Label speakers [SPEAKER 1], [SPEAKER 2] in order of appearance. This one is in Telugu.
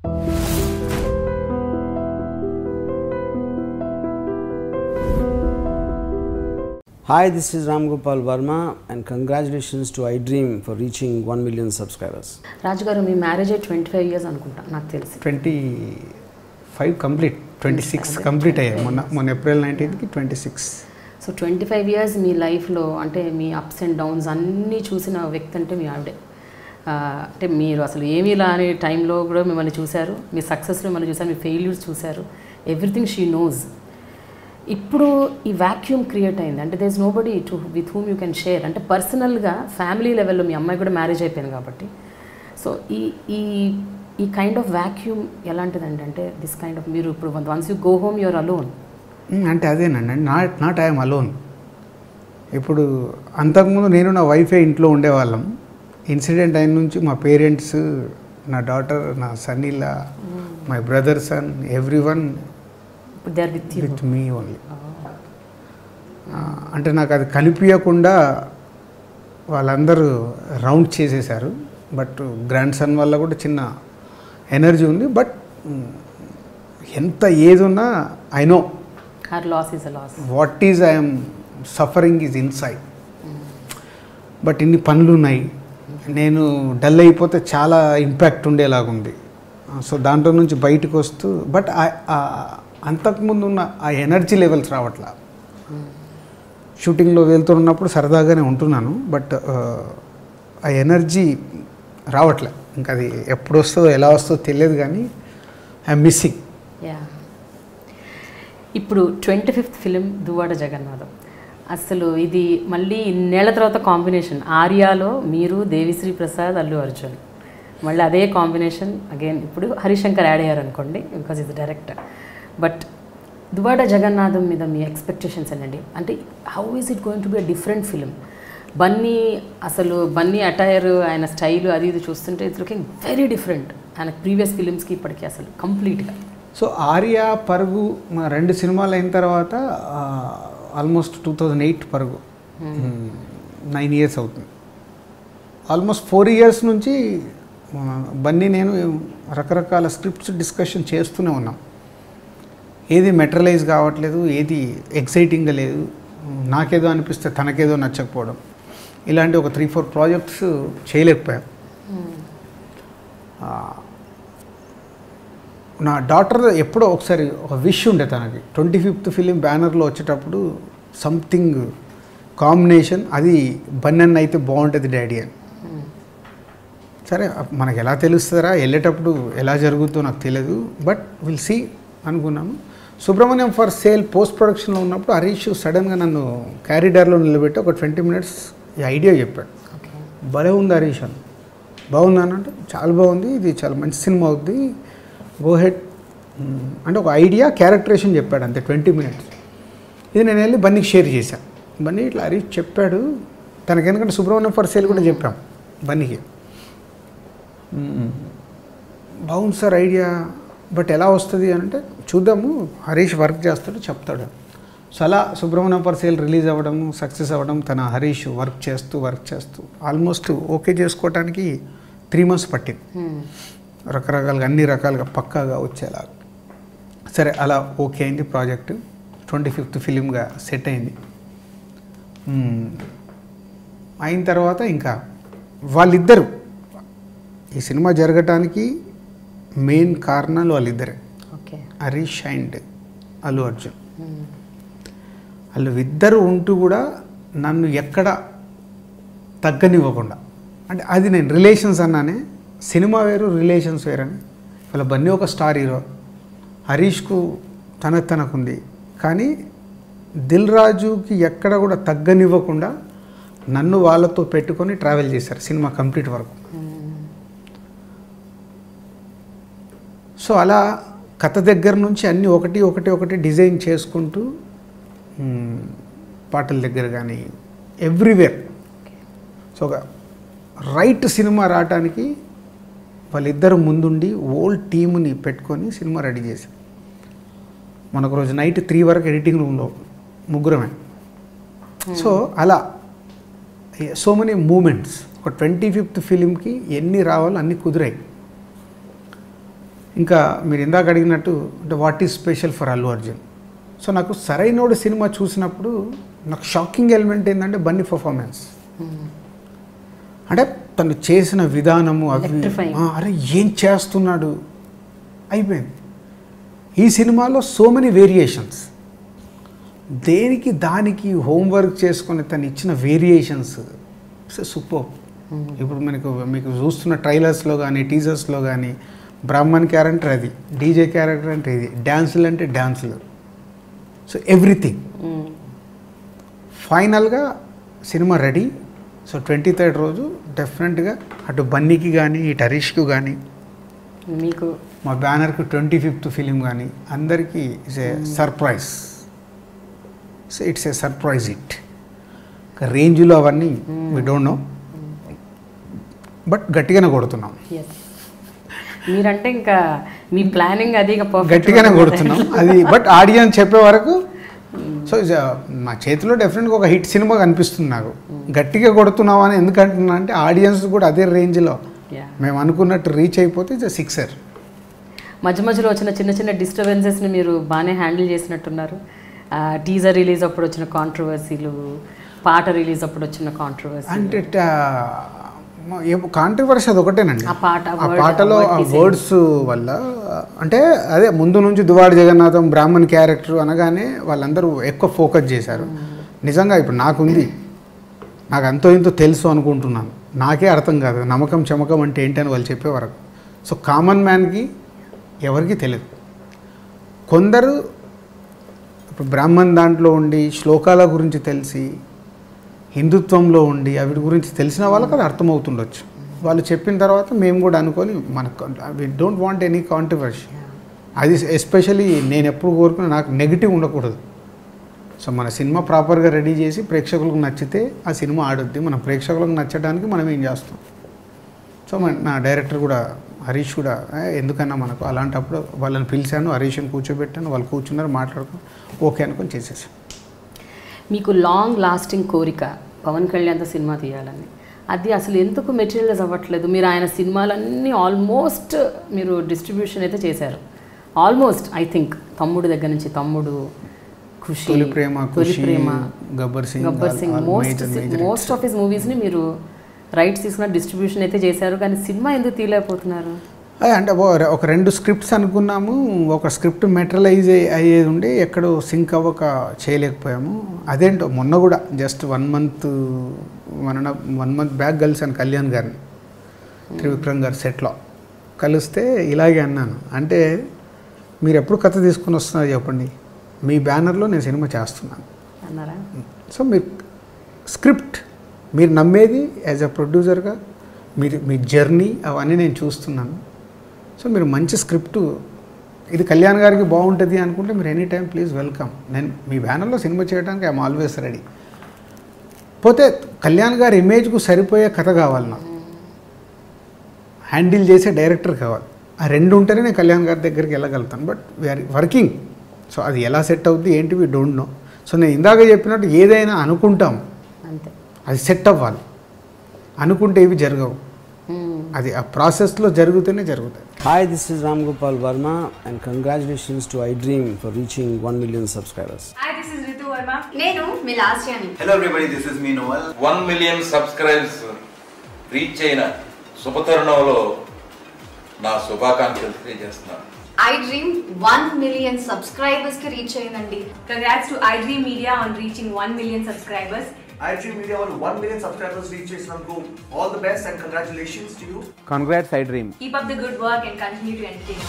[SPEAKER 1] Hi, this is Ram Gopal Verma and congratulations to iDream for reaching 1 million subscribers.
[SPEAKER 2] రాజు గారు మీ మ్యారేజ్ 25 ఇయర్స్ అనుకుంటా నాకు తెలిసి
[SPEAKER 3] 25 కంప్లీట్ 26 కంప్లీట్ అయ్యాయి మొన్న ఏప్రిల్ 19కి 26.
[SPEAKER 2] సో 25 ఇయర్స్ మీ లైఫ్లో అంటే మీ అప్స్ అండ్ డౌన్స్ అన్నీ చూసిన వ్యక్తి అంటే మీ ఆవిడే. అంటే మీరు అసలు ఏమీ లాని టైంలో కూడా మిమ్మల్ని చూశారు, మీ సక్సెస్లో మిమ్మల్ని చూశారు, మీ ఫెయిల్యూర్స్ చూశారు, ఎవ్రీథింగ్ షీ నోస్. ఇప్పుడు ఈ వ్యాక్యూమ్ క్రియేట్ అయింది అంటే there is nobody to with whom you can share. అంటే పర్సనల్గా ఫ్యామిలీ లెవెల్లో మీ అమ్మాయి కూడా మ్యారేజ్ అయిపోయింది కాబట్టి సో ఈ ఈ ఈ కైండ్ ఆఫ్ వ్యాక్యూమ్ ఎలాంటిదండి? అంటే దిస్ కైండ్ ఆఫ్ మీరు ఇప్పుడు once you go home you're alone
[SPEAKER 3] అంటే అదేనండి, నాట్ ఐఎమ్ అలోన్. ఇప్పుడు అంతకుముందు నేను నా వైఫే ఇంట్లో ఉండేవాళ్ళం. ఇన్సిడెంట్ అయిన నుంచి మా పేరెంట్స్, నా డాటర్, నా సన్నీలా, my brother son, everyone
[SPEAKER 2] they are with
[SPEAKER 3] me only. అంటే నాకు అది కనిపించకుండా వాళ్ళందరూ రౌండ్ చేసేసారు. బట్ గ్రాండ్ సన్ వల్ల కూడా చిన్న ఎనర్జీ ఉంది. బట్ ఎంత ఏది ఉన్నా I know
[SPEAKER 2] loss is a loss.
[SPEAKER 3] What is I'm suffering is inside. But ఇన్ని పనులు ఉన్నాయి, నేను డల్ అయిపోతే చాలా ఇంపాక్ట్ ఉండేలాగుంది. సో దాంట్లో నుంచి బయటకు వస్తూ బట్ అంతకుముందు ఉన్న ఆ ఎనర్జీ లెవెల్స్ రావట్లా. షూటింగ్లో వెళ్తున్నప్పుడు సరదాగానే ఉంటున్నాను, బట్ ఆ ఎనర్జీ రావట్లే. ఇంకా అది ఎప్పుడు వస్తుందో ఎలా వస్తుందో తెలియదు, కానీ ఐఎమ్ మిస్సింగ్.
[SPEAKER 2] యా, ఇప్పుడు 25th ఫిలిం దువ్వాడ జగన్నాథం. అసలు ఇది మళ్ళీ ఇన్నేళ్ల తర్వాత కాంబినేషన్. ఆర్యాలో మీరు, దేవిశ్రీ ప్రసాద్, అల్లు అర్జున్, మళ్ళీ అదే కాంబినేషన్ అగైన్. ఇప్పుడు హరిశంకర్ యాడ్ అయ్యారు అనుకోండి బికాజ్ ఇది డైరెక్టర్. బట్ దువ్వాడ జగన్నాథం మీద మీ ఎక్స్పెక్టేషన్స్ ఏంటండి? అంటే how is it going to be a different film? Bunny attire, ఆయన స్టైల్ అది ఇది చూస్తుంటే ఇట్స్ లుకింగ్ వెరీ డిఫరెంట్ ఆయన ప్రీవియస్ ఫిలిమ్స్కి ఇప్పటికీ అసలు కంప్లీట్గా.
[SPEAKER 3] సో ఆర్య, పరుగు మా 2 సినిమాలు అయిన తర్వాత ఆల్మోస్ట్ 2008 పరుగు 9 ఇయర్స్ అవుతుంది. ఆల్మోస్ట్ 4 ఇయర్స్ నుంచి బన్నీ నేను రకరకాల స్క్రిప్ట్స్ డిస్కషన్ చేస్తూనే ఉన్నాం. ఏది మెటీరియలైజ్ కావట్లేదు, ఏది ఎక్సైటింగ్గా లేదు, నాకేదో అనిపిస్తే తనకేదో నచ్చకపోవడం, ఇలాంటి ఒక 3-4 ప్రాజెక్ట్స్ చేయలేకపోయాం. నా డాటర్ ఎప్పుడో ఒకసారి ఒక విష్ ఉండే తనకి, 25th ఫిలిం బ్యానర్లో వచ్చేటప్పుడు సంథింగ్ కాంబినేషన్, అది బన్నెన్ అయితే బాగుంటుంది డాడీ అని. సరే మనకు ఎలా తెలుస్తుందా, వెళ్ళేటప్పుడు ఎలా జరుగుతుందో నాకు తెలియదు, బట్ విల్ సీ అనుకున్నాను. సుబ్రహ్మణ్యం ఫర్ సేల్ పోస్ట్ ప్రొడక్షన్లో ఉన్నప్పుడు హరీష్ సడన్గా నన్ను క్యారిడార్లో నిలబెట్టి ఒక 20 minutes ఈ ఐడియా చెప్పాడు. భలే ఉంది హరీష్ అని. బాగుందనంటే చాలా బాగుంది, ఇది చాలా మంచి సినిమా అవుద్ది, గో హెడ్ అంటే ఒక ఐడియా, క్యారెక్టరేషన్ చెప్పాడు అంతే 20 minutes. ఇది నేను వెళ్ళి బన్నీకి షేర్ చేశాను. బన్నీ ఇట్లా హరీష్ చెప్పాడు తనకి, ఎందుకంటే సుబ్రహ్మణ్యం ఫర్ సేల్ కూడా చెప్పాం బన్నీకి. బాగుంది సార్ ఐడియా, బట్ ఎలా వస్తుంది అని అంటే చూద్దాము, హరీష్ వర్క్ చేస్తాడు చెప్తాడు. సో అలా సుబ్రహ్మణ్యం ఫర్ సేల్ రిలీజ్ అవ్వడము, సక్సెస్ అవ్వడం, తన హరీష్ వర్క్ చేస్తూ ఆల్మోస్ట్ ఓకే చేసుకోవడానికి 3 months పట్టింది. రకరకాలుగా అన్ని రకాలుగా పక్కాగా వచ్చేలా. సరే అలా ఓకే అయింది ప్రాజెక్టు. 25th ఫిలింగా సెట్ అయింది. అయిన తర్వాత ఇంకా వాళ్ళిద్దరు ఈ సినిమా జరగటానికి మెయిన్ కారణాలు వాళ్ళిద్దరే, హరీష్ అండ్ అల్లు అర్జున్. వాళ్ళు ఇద్దరు ఉంటూ కూడా నన్ను ఎక్కడ తగ్గనివ్వకుండా, అంటే అది నేను రిలేషన్స్ అన్నానే, సినిమా వేరు రిలేషన్స్ వేరని. వాళ్ళ బన్నీ ఒక స్టార్ హీరో, హరీష్కు తనకుంది, కానీ దిల్ రాజుకి ఎక్కడ కూడా తగ్గనివ్వకుండా నన్ను వాళ్ళతో పెట్టుకొని ట్రావెల్ చేశారు సినిమా కంప్లీట్ వరకు. సో అలా కథ దగ్గర నుంచి అన్నీ ఒకటి డిజైన్ చేసుకుంటూ, పాటల దగ్గర కానీ ఎవ్రీవేర్. సో ఒక రైట్ సినిమా రావటానికి వాళ్ళిద్దరు ముందుండి ఓల్డ్ టీముని పెట్టుకొని సినిమా రెడీ చేశారు. మనకు రోజు నైట్ 3 వరకు ఎడిటింగ్ రూమ్లో ముగ్గురమే. సో అలా సో మెనీ మూమెంట్స్. ఒక 25th ఫిలింకి ఎన్ని రావాలో అన్నీ కుదిరాయి. ఇంకా మీరు ఇందాక అడిగినట్టు అంటే what is special for Allu Arjun. So నాకు సరైనోడు సినిమా చూసినప్పుడు నాకు షాకింగ్ ఎలిమెంట్ ఏంటంటే బన్నీ పర్ఫార్మెన్స్. అంటే తను చేసిన విధానము అవి అరే ఏం చేస్తున్నాడు అయిపోయింది. ఈ సినిమాలో సో మెనీ వేరియేషన్స్, దేనికి దానికి హోంవర్క్ చేసుకొని తను ఇచ్చిన వేరియేషన్స్ సూపర్. ఇప్పుడు మీకు చూస్తున్న ట్రైలర్స్లో కానీ టీజర్స్లో కానీ బ్రాహ్మణ్ క్యారెక్టర్ అది, డీజే క్యారెక్టర్ అంటే ఇది, డ్యాన్సులు అంటే డ్యాన్సులు, సో ఎవ్రీథింగ్. ఫైనల్గా సినిమా రెడీ. సో 23rd రోజు డెఫినెట్గా అటు బన్నీకి కానీ ఇటు హరీష్కి కానీ
[SPEAKER 2] మీకు
[SPEAKER 3] మా బ్యానర్కి 25th ఫిలిం కానీ అందరికీ it's a surprise. So it's a surprise it. రేంజ్లో అవన్నీ వి డోంట్ నో, బట్ గట్టిగానే కొడుతున్నాం.
[SPEAKER 2] మీరంటే ఇంకా మీ ప్లానింగ్ అది
[SPEAKER 3] గట్టిగానే కొడుతున్నాం అది. బట్ ఆడియన్స్ చెప్పే వరకు సో మా చేతిలో డెఫినెట్గా ఒక హిట్ సినిమా కనిపిస్తుంది నాకు. గట్టిగా కొడుతున్నాం అని ఎందుకంటున్నా అంటే ఆడియన్స్ కూడా అదే రేంజ్లో మేము అనుకున్నట్టు రీచ్ అయిపోతే ఇట్స్ సిక్సర్.
[SPEAKER 2] మధ్య మధ్యలో వచ్చిన చిన్న చిన్న డిస్టర్బెన్సెస్ని మీరు బాగానే హ్యాండిల్ చేసినట్టున్నారు. టీజర్ రిలీజ్ అప్పుడు వచ్చిన కాంట్రవర్సీలు, పాట రిలీజ్ అప్పుడు వచ్చిన కాంట్రవర్సీ.
[SPEAKER 3] అంటే కాంట్రవర్సీ అది ఒకటేనండి. ఆ పాటలో ఆ వర్డ్స్ వల్ల అంటే అదే ముందు నుంచి దువాడి జగన్నాథం బ్రాహ్మణ్ క్యారెక్టర్ అనగానే వాళ్ళందరూ ఎక్కువ ఫోకస్ చేశారు. నిజంగా ఇప్పుడు నాకుంది, నాకు అంతో ఇంతో తెలుసు అనుకుంటున్నాను, నాకే అర్థం కాదు నమ్మకం చమకం అంటే ఏంటి అని వాళ్ళు చెప్పే వరకు. సో కామన్ మ్యాన్కి ఎవరికి తెలియదు. కొందరు ఇప్పుడు బ్రాహ్మణ్ దాంట్లో ఉండి శ్లోకాల గురించి తెలిసి హిందుత్వంలో ఉండి అవి గురించి తెలిసిన వాళ్ళకి అది అర్థమవుతుండొచ్చు. వాళ్ళు చెప్పిన తర్వాత మేము కూడా అనుకొని మనకు we don't want any controversy. అది ఎస్పెషలీ నేను ఎప్పుడు కోరుకున్నా నాకు నెగిటివ్ ఉండకూడదు. సో మన సినిమా ప్రాపర్గా రెడీ చేసి ప్రేక్షకులకు నచ్చితే ఆ సినిమా ఆడుద్ది. మన ప్రేక్షకులకు నచ్చడానికి మనం ఏం చేస్తాం. సో నా డైరెక్టర్ కూడా హరీష్ కూడా ఎందుకన్నా మనకు అలాంటప్పుడు వాళ్ళని పిలిచాను, హరీష్ని కూర్చోబెట్టాను, వాళ్ళు కూర్చున్నారు, మాట్లాడుకుని ఓకే అనుకొని చేసేసాను.
[SPEAKER 2] మీకు లాంగ్ లాస్టింగ్ కోరిక పవన్ కళ్యాణ్తో సినిమా తీయాలని, అది అసలు ఎందుకు మెటీరియలైజ్ అవ్వట్లేదు? మీరు ఆయన సినిమాలన్నీ ఆల్మోస్ట్ మీరు డిస్ట్రిబ్యూషన్ అయితే చేశారు. ఆల్మోస్ట్ ఐ థింక్ తమ్ముడు దగ్గర నుంచి Thammudu, Kushi, Tholi Prema, Gabbar Singh most of his మూవీస్ని మీరు రైట్స్ తీసుకున్న డిస్ట్రిబ్యూషన్ అయితే చేశారు. కానీ సినిమా ఎందుకు తీయలేకపోతున్నారు?
[SPEAKER 3] అంటే ఒక 2 స్క్రిప్ట్స్ అనుకున్నాము. ఒక స్క్రిప్ట్ మెటీరియలైజ్ అయ్యేది ఉండి ఎక్కడో సింక్ అవ్వక చేయలేకపోయాము. అదేంటో మొన్న కూడా జస్ట్ 1 మంత్ బ్యాక్ కలిసాను కళ్యాణ్ గారిని, త్రివిక్రమ్ గారి సెట్లో కలిస్తే ఇలాగే అన్నాను. అంటే మీరు ఎప్పుడు కథ తీసుకుని వస్తున్నారు చెప్పండి, మీ బ్యానర్లో నేను సినిమా చేస్తున్నాను
[SPEAKER 2] అన్నారా?
[SPEAKER 3] సో మీరు స్క్రిప్ట్ మీరు నమ్మేది యాజ్ అ ప్రొడ్యూసర్గా మీ జర్నీ అవన్నీ నేను చూస్తున్నాను. సో మీరు మంచి స్క్రిప్టు ఇది కళ్యాణ్ గారికి బాగుంటుంది అనుకుంటే మీరు ఎనీ టైం ప్లీజ్ వెల్కమ్. నేను మీ బ్యానర్లో సినిమా చేయడానికి ఐఎమ్ ఆల్వేస్ రెడీ. పోతే కళ్యాణ్ గారి ఇమేజ్కు సరిపోయే కథ కావాలి, నాకు హ్యాండిల్ చేసే డైరెక్టర్ కావాలి. ఆ 2 ఉంటేనే నేను కళ్యాణ్ గారి దగ్గరికి వెళ్ళగలుగుతాను. But we are working. సో అది ఎలా సెట్ అవుద్ది ఏంటి వీ డోంట్ నో. సో నేను ఇందాక చెప్పినట్టు ఏదైనా అనుకుంటాం,
[SPEAKER 2] అంతే,
[SPEAKER 3] అది సెట్ అవ్వాలి. అనుకుంటే ఇవి జరగవు, అది ఆ ప్రాసెస్లో జరుగుతూనే జరుగుతాయి.
[SPEAKER 1] Hi, this is Ram Gopal Verma and congratulations to iDream for reaching 1 million subscribers.
[SPEAKER 4] Hi, this is Ritu Verma. Nenu మీ లాస్ట్ యాని.
[SPEAKER 5] Hello everybody, this is me Noel.
[SPEAKER 6] 1 million subscribers reach అయిన శుభతరుణంలో నా శుభాకాంక్షలు తెలియజేస్తున్నాను.
[SPEAKER 4] iDream 1 million subscribers కి రీచ్ అయిందండి.
[SPEAKER 7] Congrats to iDream Media on reaching 1 million subscribers.
[SPEAKER 5] iDream Media on 1 million subscribers reach చేసినందుకు all the best and congratulations to you.
[SPEAKER 3] Congrats iDream.
[SPEAKER 7] Keep up the good work and continue to entertain.